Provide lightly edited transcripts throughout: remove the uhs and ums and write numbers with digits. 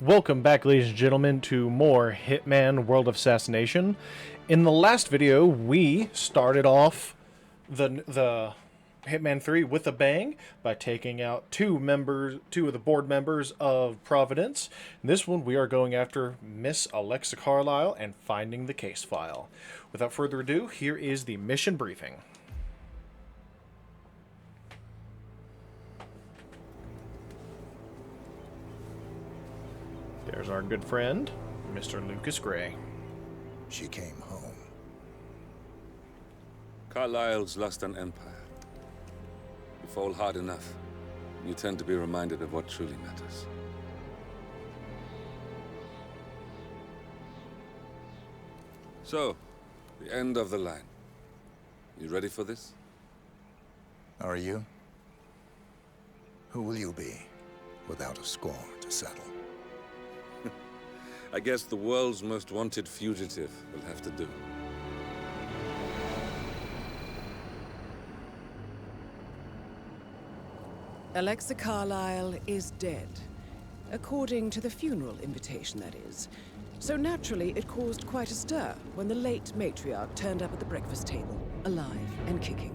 Welcome back, ladies and gentlemen, to more Hitman World of Assassination. In the last video, we started off the Hitman 3 with a bang by taking out two of the board members of Providence. In this one, we are going after Miss Alexa Carlisle and finding the case file. Without further ado, here is the mission briefing. There's our good friend, Mr. Lucas Gray. She came home. Carlisle's lost an empire. You fall hard enough, you tend to be reminded of what truly matters. So, the end of the line. You ready for this? Are you? Who will you be, without a score to settle? I guess the world's most wanted fugitive will have to do. Alexa Carlisle is dead. According to the funeral invitation, that is. So naturally, it caused quite a stir when the late matriarch turned up at the breakfast table, alive and kicking.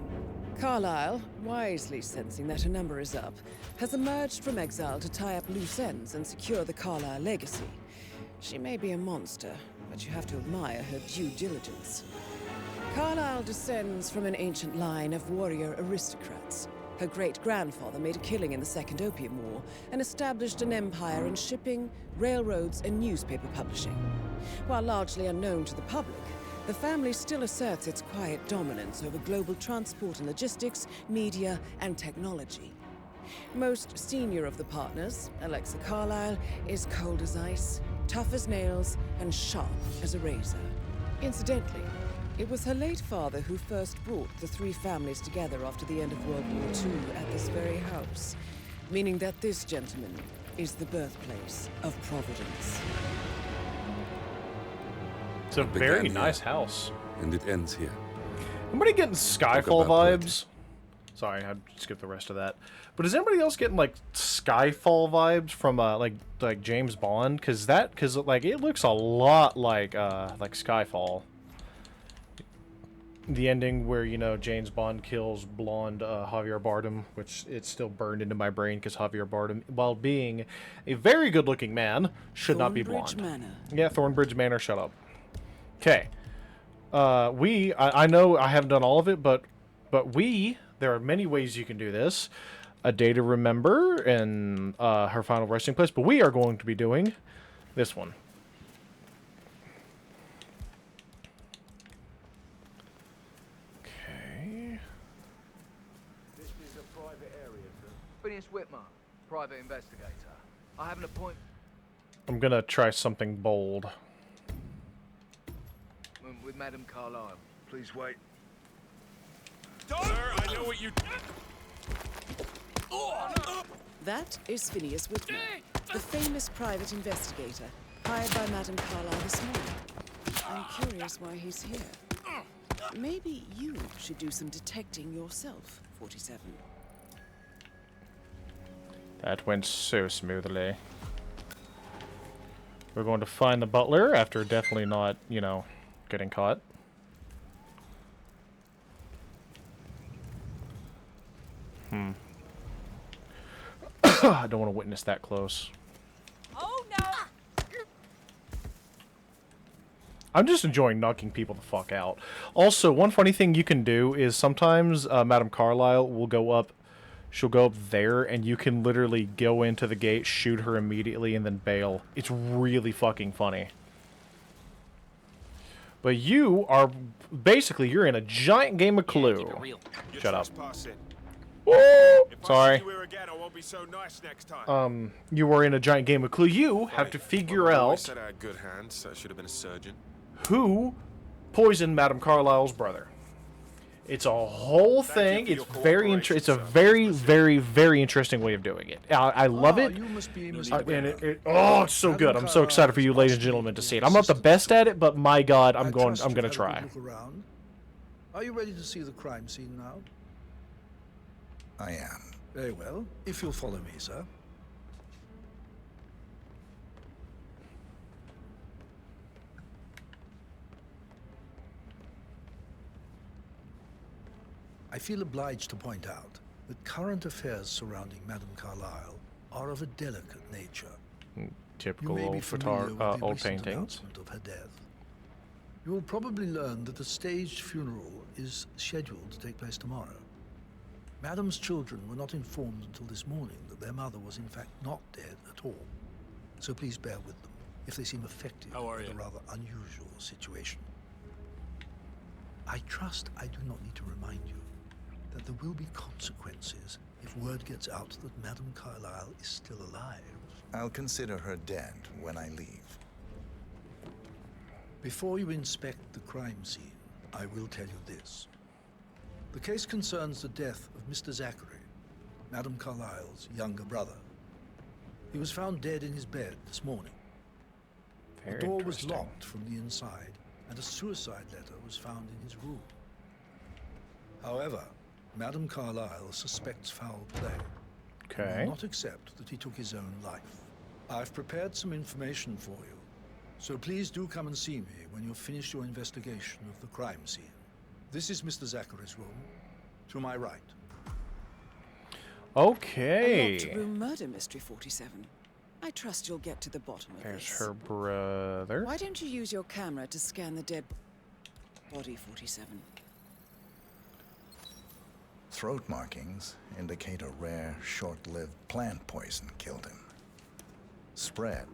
Carlisle, wisely sensing that her number is up, has emerged from exile to tie up loose ends and secure the Carlisle legacy. She may be a monster, but you have to admire her due diligence. Carlisle descends from an ancient line of warrior aristocrats. Her great-grandfather made a killing in the Second Opium War and established an empire in shipping, railroads, and newspaper publishing. While largely unknown to the public, the family still asserts its quiet dominance over global transport and logistics, media, and technology. Most senior of the partners, Alexa Carlisle, is cold as ice, tough as nails, and sharp as a razor. Incidentally, it was her late father who first brought the three families together after the end of World War II at this very house, meaning that this gentleman is the birthplace of Providence. It's a very nice house. And it ends here. Anybody getting Skyfall vibes? Sorry, I skipped the rest of that. But is anybody else getting like Skyfall vibes from like James Bond? Because it looks a lot like Skyfall. The ending where, you know, James Bond kills blonde Javier Bardem, which it's still burned into my brain because Javier Bardem, while being a very good-looking man, should not be blonde. Thornbridge Manor. Yeah, Thornbridge Manor. Shut up. Okay. I know I haven't done all of it, but there are many ways you can do this. A Day to Remember and her final resting place, but we are going to be doing this one. Okay. This is a private area, sir. Phineas Whitmer, private investigator. I have an appointment I'm gonna try something bold. with Madame Carlisle. Please wait. Sir, I know what you... That is Phineas Whitmer, the famous private investigator, hired by Madame Carlisle this morning. I'm curious why he's here. Maybe you should do some detecting yourself, 47. That went so smoothly. We're going to find the butler after definitely not, you know, getting caught. I don't want to witness that close. Oh no! I'm just enjoying knocking people the fuck out. Also, one funny thing you can do is sometimes Madame Carlisle will go up. She'll go up there, and you can literally go into the gate, shoot her immediately, and then bail. It's really fucking funny. But you are basically you're in a giant game of Clue. Shut up. Woo! Sorry. You were in a giant game of Clue. You have to figure out said I had good hands, so I should have been a surgeon. who poisoned Madame Carlisle's brother. It's a whole thing. It's very it's a very interesting way of doing it. I love it. You must be Oh, it's so good. I'm so excited for you, ladies and gentlemen, to see it. I'm not the best at it, but my God, I'm gonna try. Are you ready to see the crime scene now? I am. Very well. If you'll follow me, sir. I feel obliged to point out that current affairs surrounding Madame Carlyle are of a delicate nature. You Typical may be old familiar with the old recent paintings. announcement of her death. You will probably learn that a staged funeral is scheduled to take place tomorrow. Madame's children were not informed until this morning that their mother was in fact not dead at all. So please bear with them if they seem affected How are by the you? rather unusual situation. I trust I do not need to remind you that there will be consequences if word gets out that Madame Carlyle is still alive. I'll consider her dead when I leave. Before you inspect the crime scene, I will tell you this. The case concerns the death of Mr. Zachary, Madame Carlyle's younger brother. He was found dead in his bed this morning. Very The door was interesting. locked from the inside, and a suicide letter was found in his room. However, Madame Carlyle suspects foul play. Okay. Will not accept that he took his own life. I've prepared some information for you, so please do come and see me when you've finished your investigation of the crime scene. This is Mr. Zachary's room, to my right. A locked Okay. room murder mystery 47. I trust you'll get to the bottom of There's this. her brother. Why don't you use your camera to scan the dead body 47? Throat markings indicate a rare, short-lived plant poison killed him. Spread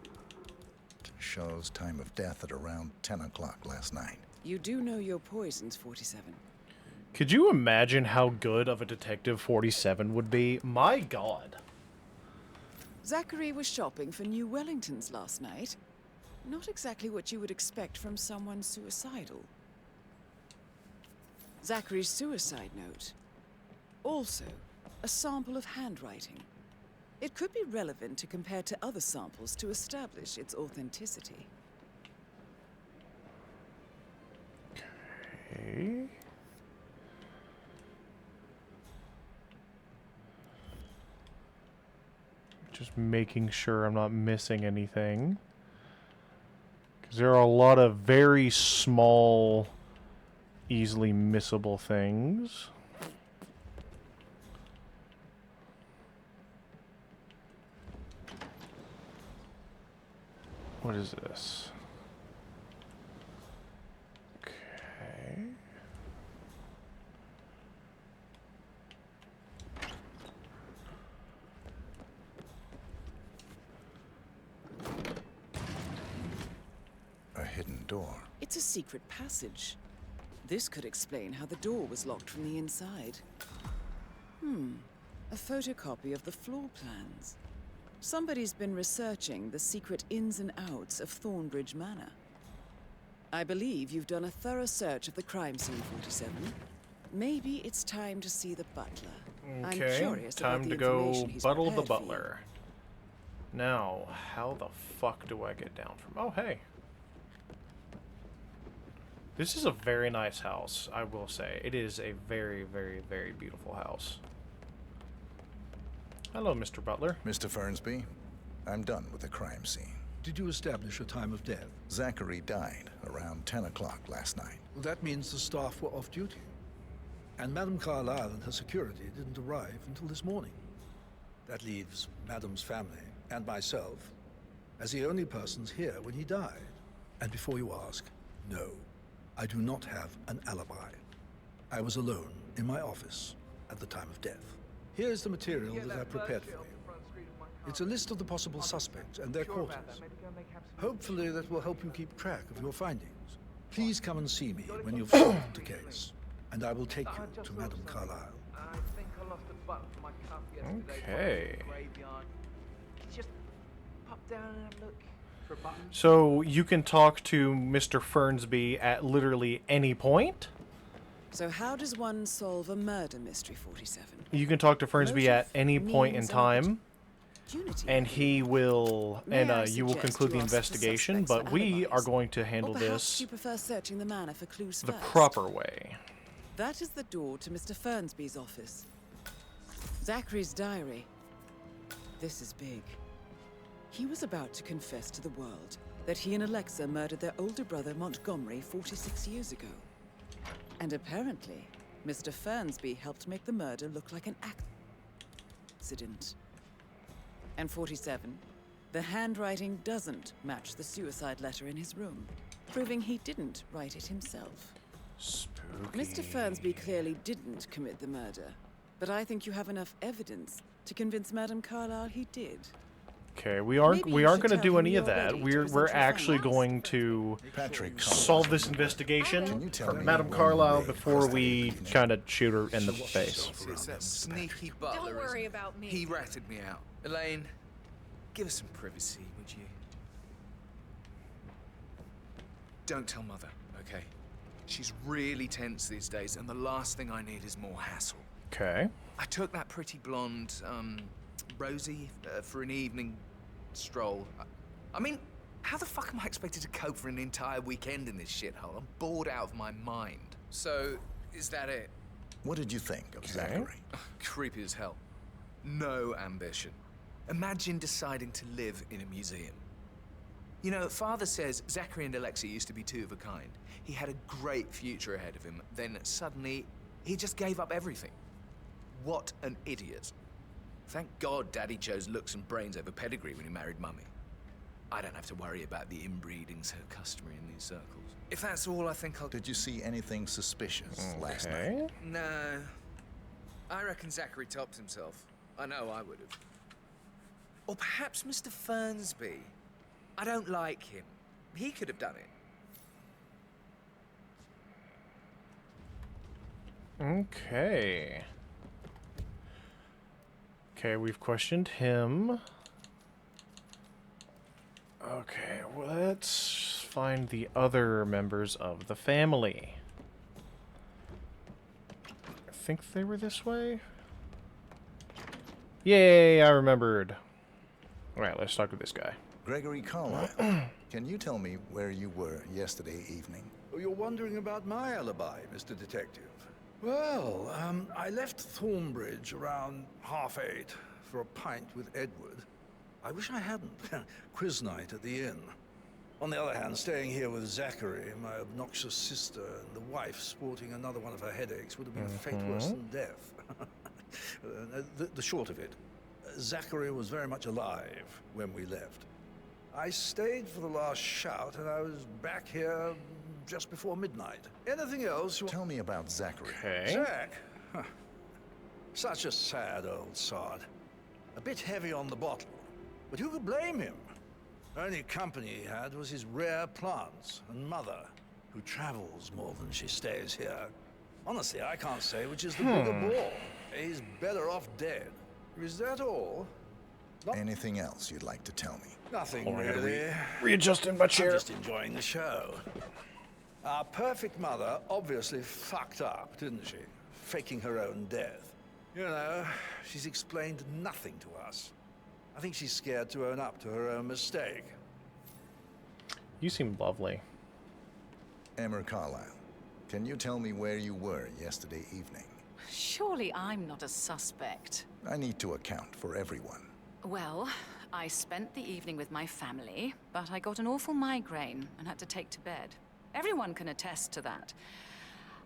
shows time of death at around 10 o'clock last night. You do know your poisons, 47. Could you imagine how good of a detective 47 would be? My God. Zachary was shopping for new Wellingtons last night. Not exactly what you would expect from someone suicidal. Zachary's suicide note. Also, a sample of handwriting. It could be relevant to compare to other samples to establish its authenticity. Okay. Just making sure I'm not missing anything. Because there are a lot of very small, easily missable things. What is this? Okay. A hidden door. It's a secret passage. This could explain how the door was locked from the inside. A photocopy of the floor plans. Somebody's been researching the secret ins and outs of Thornbridge Manor. I believe you've done a thorough search of the crime scene, 47. Maybe it's time to see the butler. I'm Okay, curious about time the to go information he's buttle the prepared for you. butler. Now, how the fuck do I get down from... Oh, hey. This is a very nice house, I will say. It is a very, very, very beautiful house. Hello, Mr. Butler. Mr. Fernsby, I'm done with the crime scene. Did you establish a time of death? Zachary died around 10 o'clock last night. Well, that means the staff were off duty. And Madame Carlyle and her security didn't arrive until this morning. That leaves Madame's family and myself as the only persons here when he died. And before you ask, no, I do not have an alibi. I was alone in my office at the time of death. Here's the material that I prepared for you. It's a list of the possible suspects and their quarters. Hopefully that will help you keep track of your findings. Please come and see me when you've solved the case, and I will take you to Madame Carlyle. I think I lost a button for my cuff yesterday. Okay. Graveyard. Just pop down and have a look for a button. So, you can talk to Mr. Fernsby at literally any point? So how does one solve a murder mystery, 47? You can talk to Fernsby at any point in Means time, Opportunity. and he will, May I you will suggest conclude you the ask the investigation, suspects but for we alibis? are going to handle Or perhaps this you prefer searching the manor for clues the first. proper way. That is the door to Mr. Fernsby's office. Zachary's diary. This is big. He was about to confess to the world that he and Alexa murdered their older brother Montgomery 46 years ago. And apparently, Mr. Fernsby helped make the murder look like an accident. And 47, the handwriting doesn't match the suicide letter in his room, proving he didn't write it himself. Spooky. Mr. Fernsby clearly didn't commit the murder, but I think you have enough evidence to convince Madame Carlyle he did. Okay, we aren't Maybe you going should to tell do him any of you're that. ready to We're present your actually findings. going to Patrick solve this Can investigation you tell from me Madame when Carlyle you were before first we evening? kind of shoot her in the face. It's that sneaky butler. Don't worry isn't it? about me. He ratted me out. Elaine, give us some privacy, would you? Don't tell Mother, okay? She's really tense these days, and the last thing I need is more hassle. Okay. I took that pretty blonde, Rosie, for an evening stroll. I mean, how the fuck am I expected to cope for an entire weekend in this shithole? I'm bored out of my mind. So, is that it? What did you think of Zachary? Creepy as hell. No ambition. Imagine deciding to live in a museum. You know, Father says Zachary and Alexa used to be two of a kind. He had a great future ahead of him. Then suddenly, he just gave up everything. What an idiot. Thank God Daddy chose looks and brains over pedigree when he married Mummy. I don't have to worry about the inbreeding so customary in these circles. If that's all, I think I'll... Did you see anything suspicious last night? Okay. No. I reckon Zachary topped himself. I know I would have. Or perhaps Mr. Fernsby. I don't like him. He could have done it. Okay. Okay, we've questioned him. Okay, let's find the other members of the family. I think they were this way. Yay, I remembered. Alright, let's talk to this guy. Gregory Carlyle, can you tell me where you were yesterday evening? Oh, you're wondering about my alibi, Mr. Detective. Well, I left Thornbridge around 8:30 for a pint with Edward. I wish I hadn't. Quiz night at the inn. On the other hand, staying here with Zachary, my obnoxious sister, and the wife sporting another one of her headaches would have been a fate worse than death. The short of it, Zachary was very much alive when we left. I stayed for the last shout, and I was back here just before midnight. Anything else? Tell me about Zachary. Okay. Zach. Huh. Such a sad old sod. A bit heavy on the bottle. But who could blame him? Only company he had was his rare plants and mother, who travels more than she stays here. Honestly, I can't say which is the bigger ball. He's better off dead. Is that all? Anything else you'd like to tell me? Nothing Oh, I gotta really. Readjust in my I'm chair. just enjoying the show. Our perfect mother obviously fucked up, didn't she? Faking her own death. You know, she's explained nothing to us. I think she's scared to own up to her own mistake. You seem lovely. Emmer Carlyle, can you tell me where you were yesterday evening? Surely I'm not a suspect. I need to account for everyone. Well, I spent the evening with my family, but I got an awful migraine and had to take to bed. Everyone can attest to that.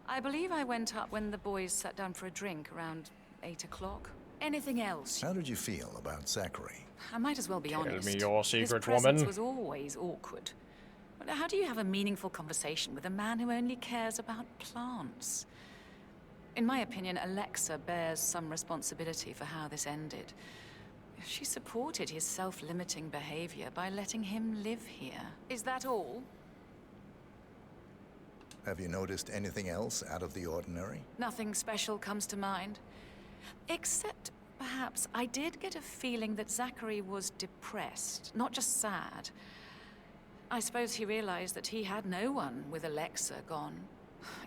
I believe I went up when the boys sat down for a drink around 8 o'clock. Anything else? How did you feel about Zachary? I might as well be honest. me your His secret, presence woman. was always awkward. But how do you have a meaningful conversation with a man who only cares about plants? In my opinion, Alexa bears some responsibility for how this ended. She supported his self-limiting behavior by letting him live here. Is that all? Have you noticed anything else out of the ordinary? Nothing special comes to mind. Except, perhaps, I did get a feeling that Zachary was depressed, not just sad. I suppose he realized that he had no one with Alexa gone.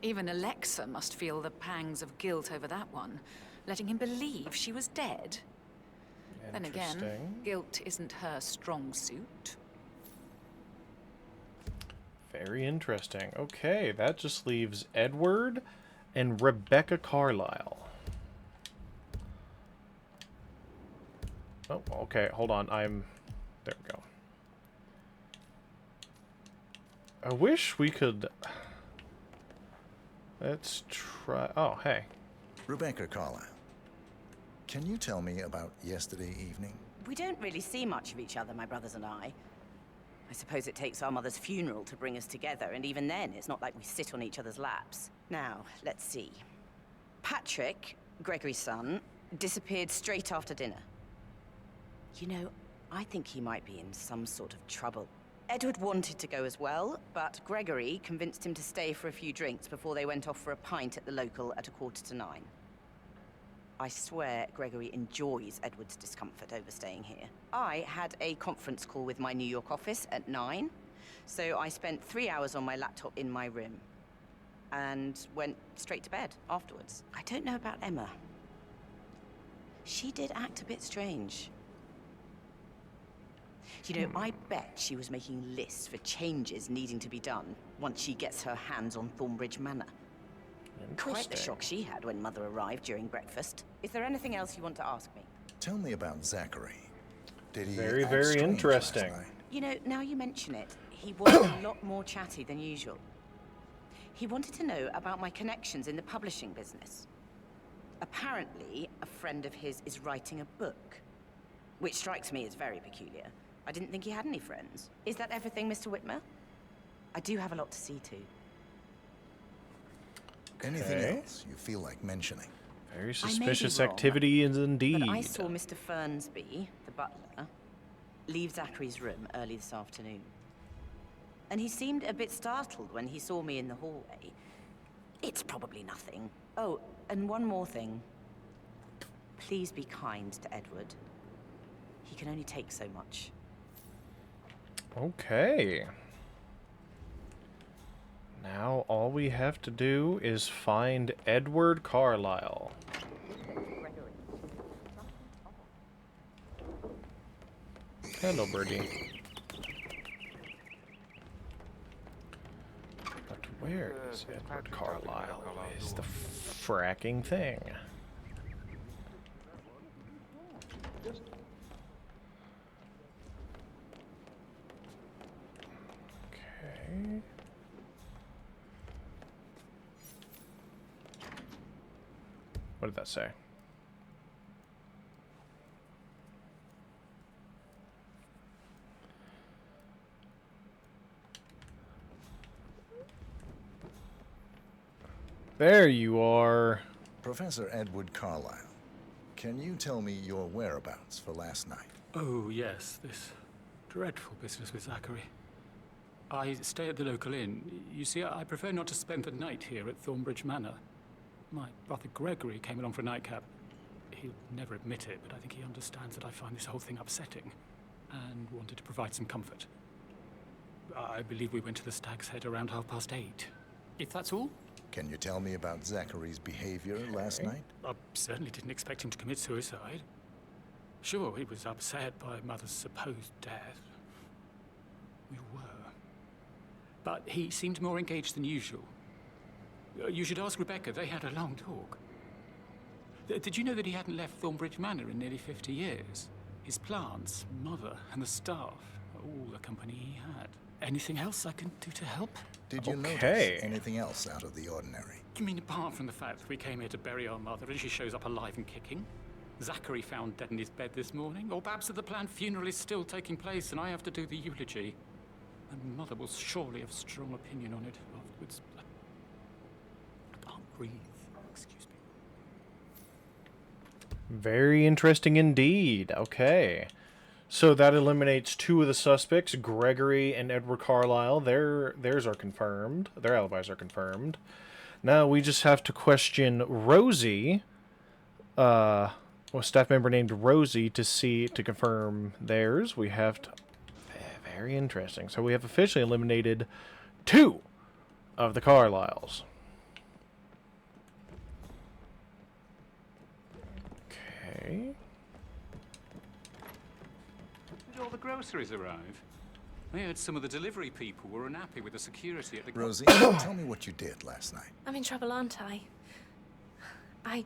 Even Alexa must feel the pangs of guilt over that one, letting him believe she was dead. Then again, Interesting. guilt isn't her strong suit. Very interesting. Okay, that just leaves Edward and Rebecca Carlyle. Oh, okay, hold on. There we go. I wish we could... Let's try... Oh, hey. Rebecca Carlyle, can you tell me about yesterday evening? We don't really see much of each other, my brothers and I. I suppose it takes our mother's funeral to bring us together, and even then, it's not like we sit on each other's laps. Now, let's see. Patrick, Gregory's son, disappeared straight after dinner. You know, I think he might be in some sort of trouble. Edward wanted to go as well, but Gregory convinced him to stay for a few drinks before they went off for a pint at the local at 8:45. I swear Gregory enjoys Edward's discomfort over staying here. I had a conference call with my New York office at 9, so I spent 3 hours on my laptop in my room and went straight to bed afterwards. I don't know about Emma. She did act a bit strange. You know, I bet she was making lists for changes needing to be done once she gets her hands on Thornbridge Manor. Quite the shock she had when Mother arrived during breakfast. Is there anything else you want to ask me? Tell me about Zachary. Did he Very, act very strange interesting. last night? You know, now you mention it, he was a lot more chatty than usual. He wanted to know about my connections in the publishing business. Apparently, a friend of his is writing a book, which strikes me as very peculiar. I didn't think he had any friends. Is that everything, Mr. Whitmer? I do have a lot to see to. Anything Okay. else you feel like mentioning? Very I may be suspicious wrong, activity is indeed. But I saw Mr. Fernsby, the butler, leave Zachary's room early this afternoon. And he seemed a bit startled when he saw me in the hallway. It's probably nothing. Oh, and one more thing. Please be kind to Edward. He can only take so much. Okay. Now all we have to do is find Edward Carlyle. Hello, birdie. But where is Edward Carlyle? Is the fracking thing? Okay. What did that say? There you are. Professor Edward Carlyle, can you tell me your whereabouts for last night? Oh, yes, this dreadful business with Zachary. I stay at the local inn. You see, I prefer not to spend the night here at Thornbridge Manor. My brother Gregory came along for a nightcap. He'll never admit it, but I think he understands that I find this whole thing upsetting and wanted to provide some comfort. I believe we went to the Stag's Head around 8:30. If that's all? Can you tell me about Zachary's behavior last night? I certainly didn't expect him to commit suicide. Sure, he was upset by Mother's supposed death. We were. But he seemed more engaged than usual. You should ask Rebecca. They had a long talk. Did you know that he hadn't left Thornbridge Manor in nearly 50 years? His plants, Mother, and the staff, all the company he had. Anything else I can do to help? Did you Okay. notice anything else out of the ordinary? You mean apart from the fact that we came here to bury our mother and she shows up alive and kicking? Zachary found dead in his bed this morning? Or perhaps that the planned funeral is still taking place and I have to do the eulogy? And Mother will surely have a strong opinion on it afterwards. I can't breathe. Excuse me. Very interesting indeed. Okay. So that eliminates two of the suspects, Gregory and Edward Carlyle. Theirs are confirmed. Their alibis are confirmed. Now we just have to question Rosie, a staff member named Rosie, to confirm theirs. We have to... Very interesting. So we have officially eliminated two of the Carlyles. Okay. Did all the groceries arrive? I heard some of the delivery people were unhappy with the security at the... Rosie, tell me what you did last night. I'm in trouble, aren't I? I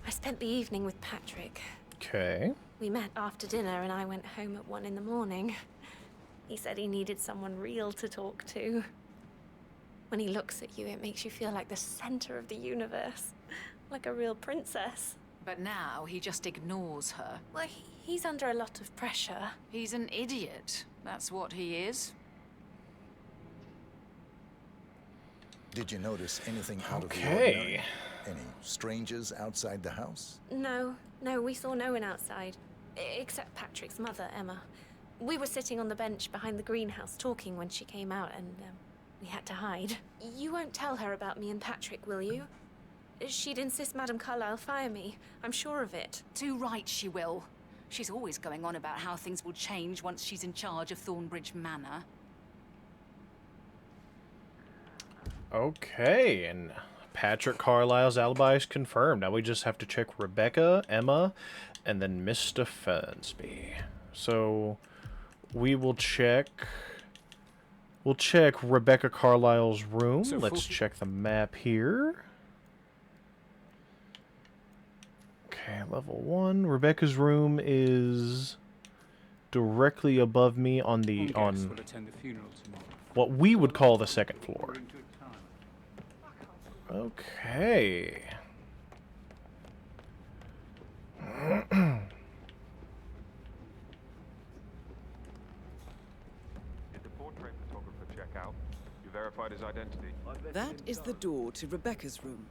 spent the evening with Patrick. Okay. We met after dinner and I went home at 1 in the morning. He said he needed someone real to talk to. When he looks at you, it makes you feel like the center of the universe. Like a real princess. But now he just ignores her. Well, he's under a lot of pressure. He's an idiot. That's what he is. Did you notice anything out of the Okay. ordinary? Any strangers outside the house? No, we saw no one outside. Except Patrick's mother, Emma. We were sitting on the bench behind the greenhouse talking when she came out and we had to hide. You won't tell her about me and Patrick, will you? She'd insist Madame Carlyle fire me. I'm sure of it. Too right she will. She's always going on about how things will change once she's in charge of Thornbridge Manor. Okay, and Patrick Carlyle's alibi is confirmed. Now we just have to check Rebecca, Emma, and then Mr. Fernsby. So we will check. We'll check Rebecca Carlyle's room. So Let's check the map here. Okay, level 1. Rebecca's room is directly above me on the Will attend the funeral tomorrow. what we would call the second floor. Okay. Did the portrait photographer check out? You verified his identity? That is the door to Rebecca's room.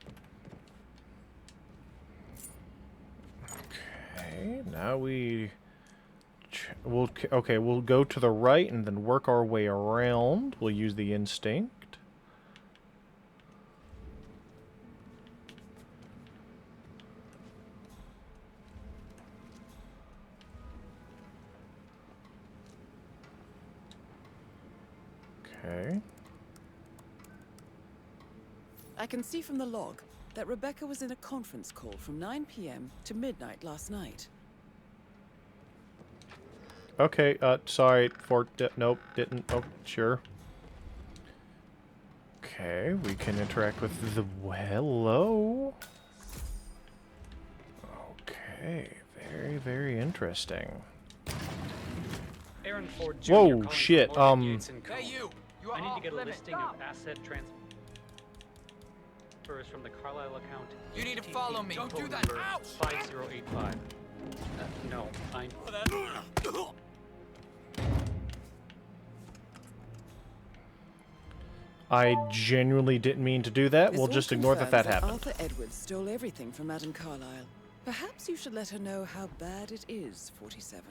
Okay, now we'll go to the right and then work our way around. We'll use the instinct. Okay. I can see from the log that Rebecca was in a conference call from 9 p.m. to midnight last night. Okay, sorry, nope, didn't, oh, sure. Okay, we can interact with the, hello. Okay, very, very interesting. Aaron Ford Jr. Whoa, calling shit, from Morgan Gates and Co. Hey, you! You are I need to off get a limits. listing of asset transfers from the Carlisle account. You need to follow me. Don't do that. Number Ouch! 5085. No, I... I genuinely didn't mean to do that. This We'll all just ignore that that confirms happened. Arthur Edwards stole everything from Madame Carlyle. Perhaps you should let her know how bad it is, 47.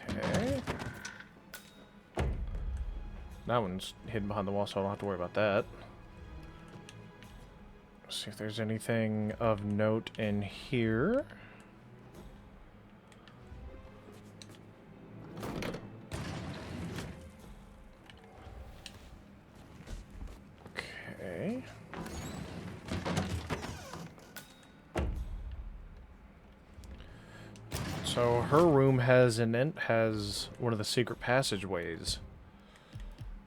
Okay. That one's hidden behind the wall, so I don't have to worry about that. Let's see if there's anything of note in here. Okay. So her room has has one of the secret passageways.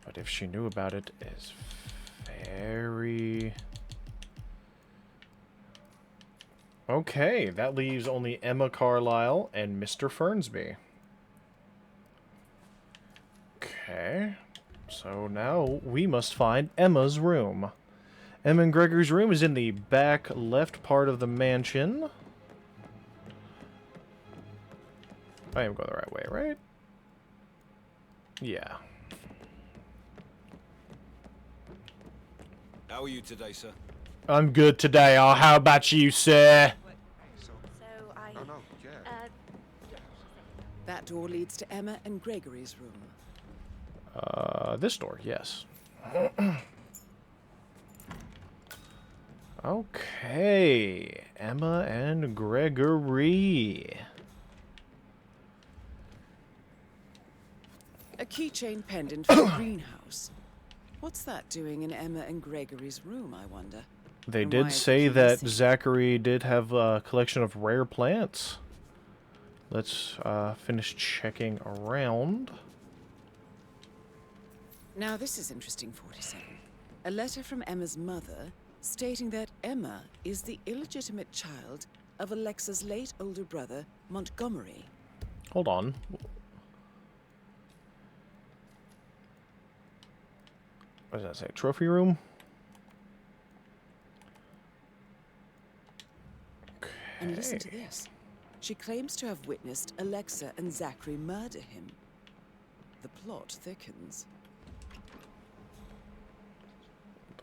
But if she knew about it, is very... Okay, that leaves only Emma Carlyle and Mr. Fernsby. Okay, so now we must find Emma's room. Emma and Gregory's room is in the back left part of the mansion. I am going the right way, right? Yeah. How are you today, sir? I'm good today. Oh, how about you, sir? So I... Oh, no, yeah. That door leads to Emma and Gregory's room. This door, yes. Okay, Emma and Gregory. A keychain pendant from the greenhouse. What's that doing in Emma and Gregory's room, I wonder? They And why did is the say key that missing? Zachary did have a collection of rare plants. Let's finish checking around. Now this is interesting, 47. A letter from Emma's mother stating that Emma is the illegitimate child of Alexa's late older brother, Montgomery. Hold on. What does that say? Trophy room? And listen to this. She claims to have witnessed Alexa and Zachary murder him. The plot thickens.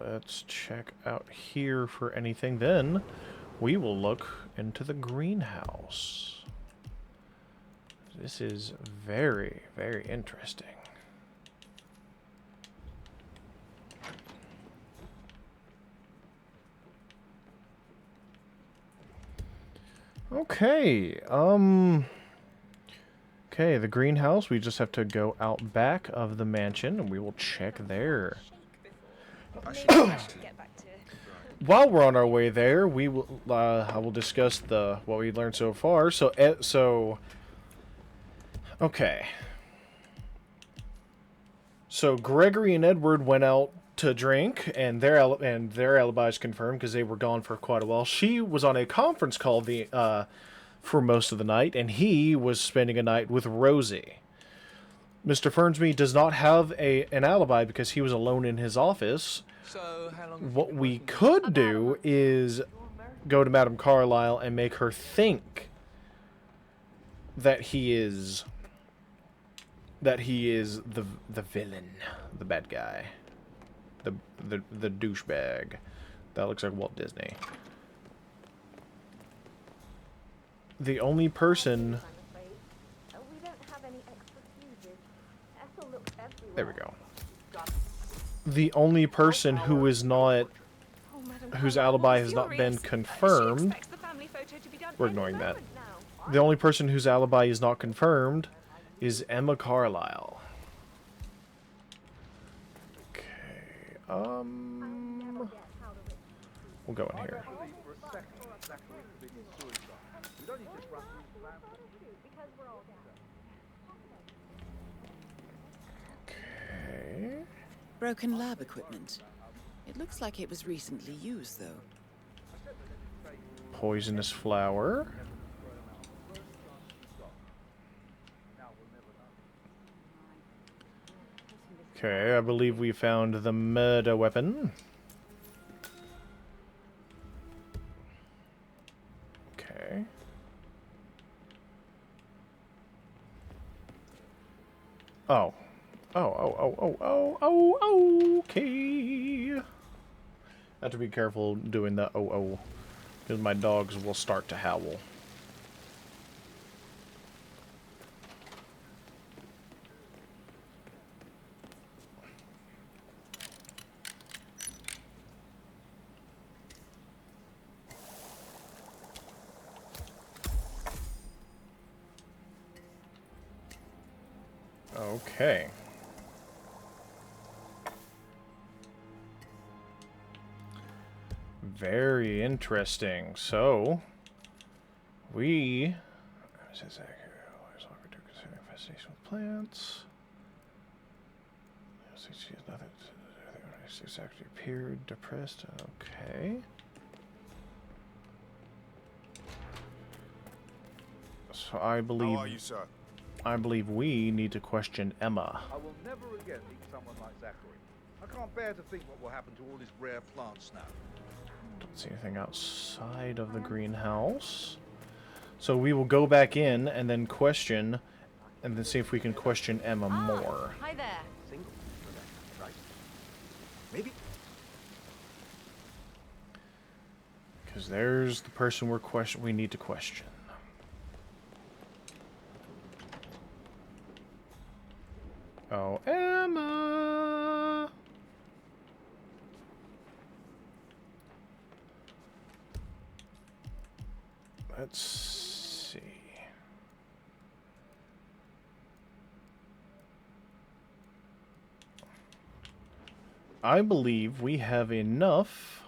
Let's check out here for anything. Then we will look into the greenhouse. This is very, very interesting. Okay, okay, the greenhouse, we just have to go out back of the mansion, and we will check there. While we're on our way there, we will, I will discuss what we learned so far. Okay. So Gregory and Edward went out to drink, and their alibis confirmed because they were gone for quite a while. She was on a conference call for most of the night, and he was spending a night with Rosie. Mr. Fernsby does not have an alibi because he was alone in his office. So, how long What we could do is go to Madame Carlyle and make her think that he is the villain, the bad guy. The douchebag. That looks like Walt Disney. The only person... There we go. The only person who is not... whose alibi has not been confirmed... We're ignoring that. The only person whose alibi is not confirmed is Emma Carlyle. We'll go in here. Okay. Broken lab equipment. It looks like it was recently used, though. Poisonous flower. Okay, I believe we found the murder weapon. Okay. Oh. Oh, okay. I have to be careful doing the because my dogs will start to howl. Okay. Very interesting. So, we... infestation with plants. She's actually appeared depressed. Okay. So I believe... How are you, sir? I believe we need to question Emma. I will never again meet someone like Zachary. I can't bear to think what will happen to all his rare plants now. Don't see anything outside of the greenhouse. So we will go back in and then question, and then see if we can question Emma more. Hi there. Single, right? Maybe. Because there's the person we need to question. Oh, Emma! Let's see. I believe we have enough.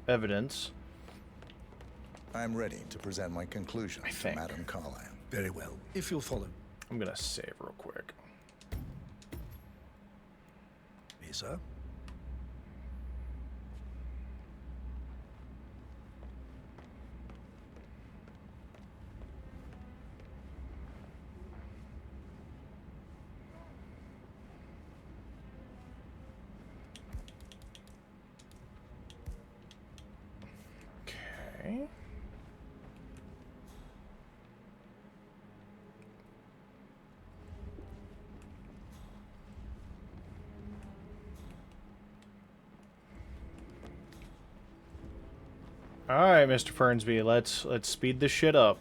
Evidence. I'm ready to present my conclusions to Madame Carlyle. Very well, if you'll follow. I'm gonna save real quick. Lisa? Okay. All right, Mr. Fernsby, let's speed this shit up.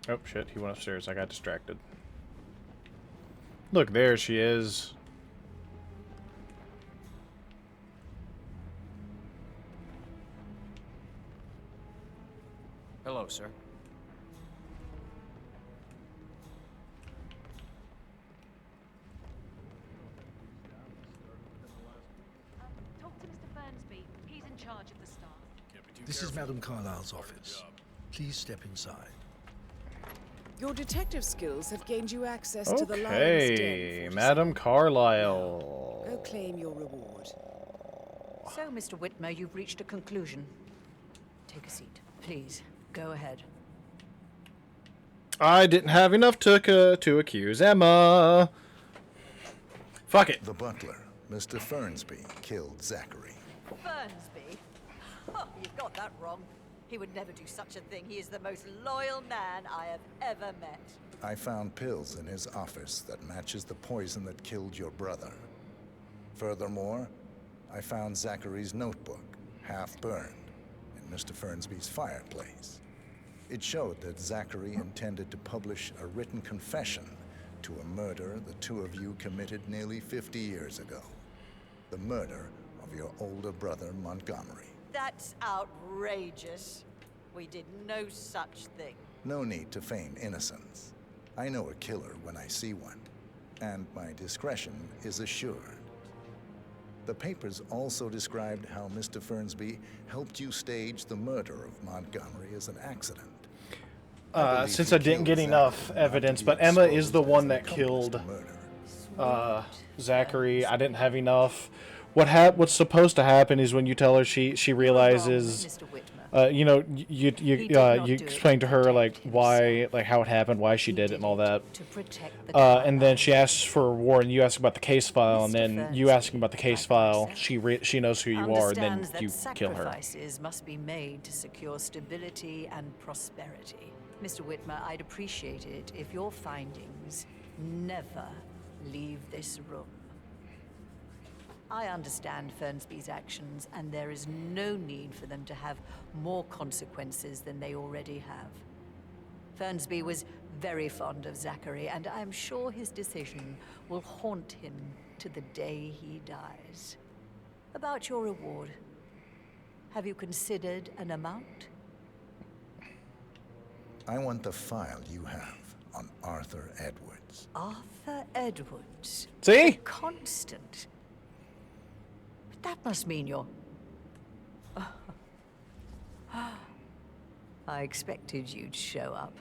Oh shit, he went upstairs. I got distracted. Look, there she is. Hello, sir. Talk to Mr. Fernsby. He's in charge of the staff. This is Madame Carlyle's office. Please step inside. Your detective skills have gained you access to the lion's Okay, den. Madame Carlyle. Go claim your reward. So, Mr. Whitmer, you've reached a conclusion. Take a seat, please. Go ahead. I didn't have enough to accuse Emma. Fuck it. The butler, Mr. Fernsby, killed Zachary. Fernsby? Oh, you've got that wrong. He would never do such a thing. He is the most loyal man I have ever met. I found pills in his office that matches the poison that killed your brother. Furthermore, I found Zachary's notebook, half burned, in Mr. Fernsby's fireplace. It showed that Zachary intended to publish a written confession to a murder the two of you committed nearly 50 years ago. The murder of your older brother, Montgomery. That's outrageous. We did no such thing. No need to feign innocence. I know a killer when I see one, and my discretion is assured. The papers also described how Mr. Fernsby helped you stage the murder of Montgomery as an accident. Since I didn't get enough evidence, but Emma is the one that killed Zachary. I didn't have enough. What's supposed to happen is when you tell her, she realizes, you know, you explain to her like why, like how it happened, why she did it, and all that. And then she asks for a reward, and you ask about the case file, and then you asking about the case file, she knows who you are, and then you kill her. Sacrifices must be made to secure stability and prosperity. Mr. Whitmer, I'd appreciate it if your findings never leave this room. I understand Fernsby's actions, and there is no need for them to have more consequences than they already have. Fernsby was very fond of Zachary, and I'm sure his decision will haunt him to the day he dies. About your reward, have you considered an amount? I want the file you have on Arthur Edwards. Arthur Edwards? See? Constant. But that must mean you're... I expected you'd show up.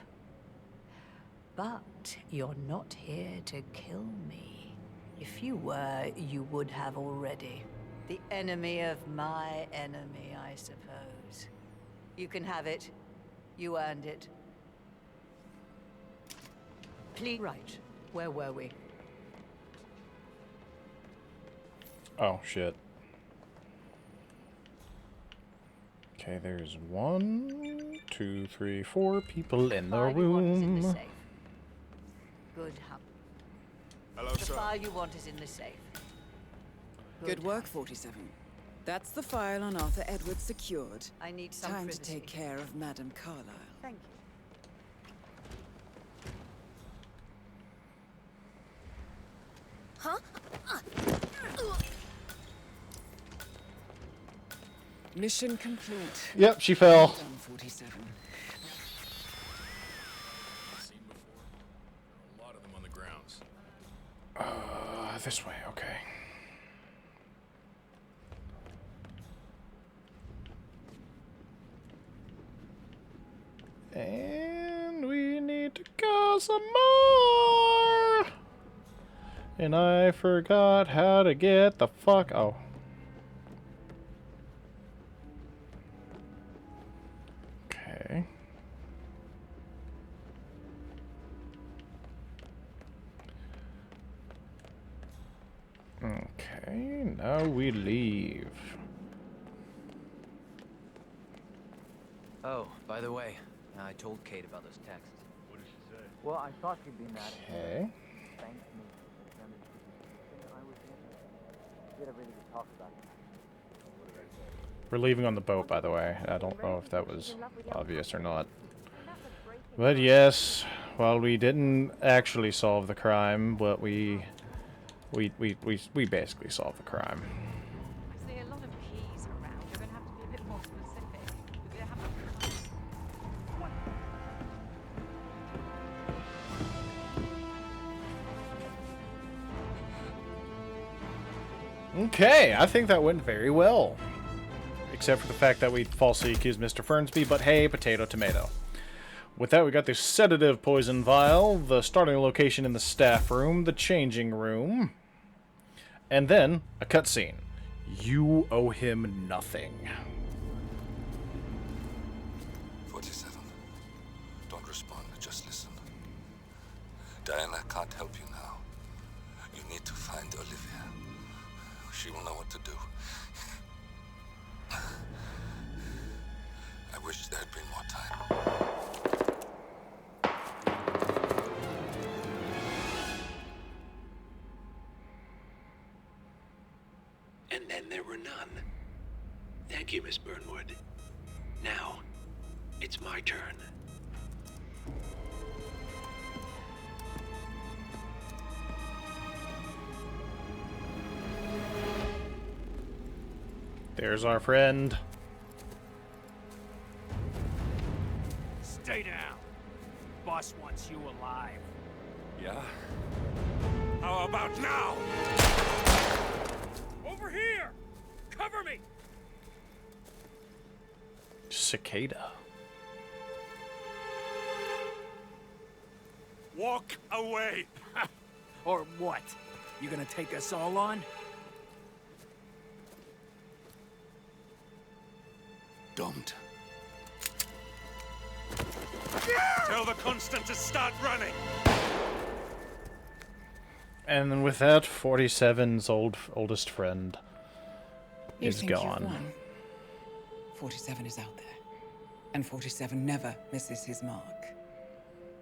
But you're not here to kill me. If you were, you would have already. The enemy of my enemy, I suppose. You can have it. You earned it. Please, right. Where were we? Oh, shit. Okay, there's 1, 2, 3, 4 people in the room. Good hunt. Hello, the sir. file you want is in the safe. Good work, 47. That's the file on Arthur Edwards secured. I need some Time privacy. to take care of Madame Carlyle. Thank you. Huh? Mission complete. Yep, she fell. Done, 47. Seen before. A lot of them on the grounds. This way, okay. And we need to go some more. And I forgot how to get the fuck. Oh. Okay. Now we leave. Oh, by the way, I told Kate about those texts. What did she say? Well, I thought she'd be mad. Okay. Thanked me. I was in. We had a really good talk about it. We're leaving on the boat, by the way. I don't know if that was obvious or not. But yes, while we didn't actually solve the crime, but we basically solved the crime. I see a lot of keys around. You're going to have to be a bit more specific. They haven't- Okay, I think that went very well. Except for the fact that we falsely accused Mr. Fernsby, but hey, potato, tomato. With that, we got the sedative poison vial, the starting location in the staff room, the changing room, and then a cutscene. You owe him nothing. 47. Don't respond, just listen. Diana can't help you now. You need to find Olivia. She will know what to do. I wish there had been more time. And then there were none. Thank you, Miss Burnwood. Now, it's my turn. There's our friend. Stay down. Boss wants you alive. Yeah? How about now? Over here! Cover me! Cicada. Walk away! Or what? You gonna take us all on? Don't. Tell the Constant to start running! And then with that, 47's oldest friend You is think you've gone. won? 47 is out there, and 47 never misses his mark.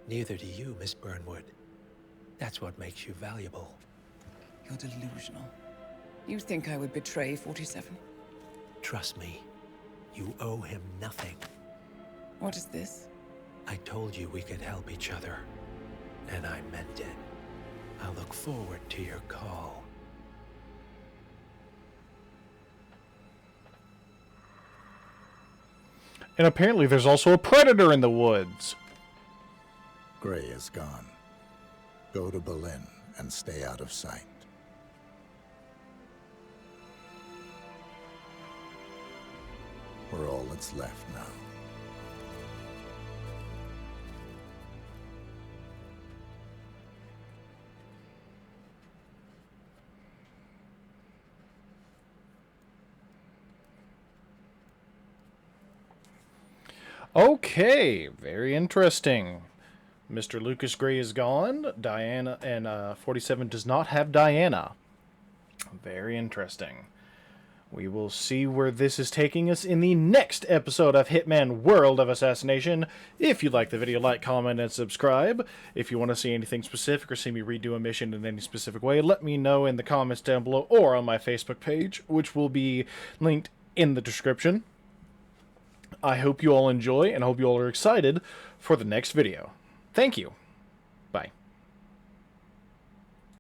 Neither do you, Miss Burnwood. That's what makes you valuable. You're delusional. You think I would betray 47? Trust me, you owe him nothing. What is this? I told you we could help each other, and I meant it. I'll look forward to your call. And apparently there's also a predator in the woods. Gray is gone. Go to Berlin and stay out of sight. We're all that's left now. Okay, very interesting. Mr. Lucas Gray is gone. Diana and 47 does not have Diana. Very interesting. We will see where this is taking us in the next episode of Hitman World of Assassination. If you like the video, like, comment, and subscribe. If you want to see anything specific or see me redo a mission in any specific way, let me know in the comments down below or on my Facebook page, which will be linked in the description. I hope you all enjoy and hope you all are excited for the next video. Thank you. Bye.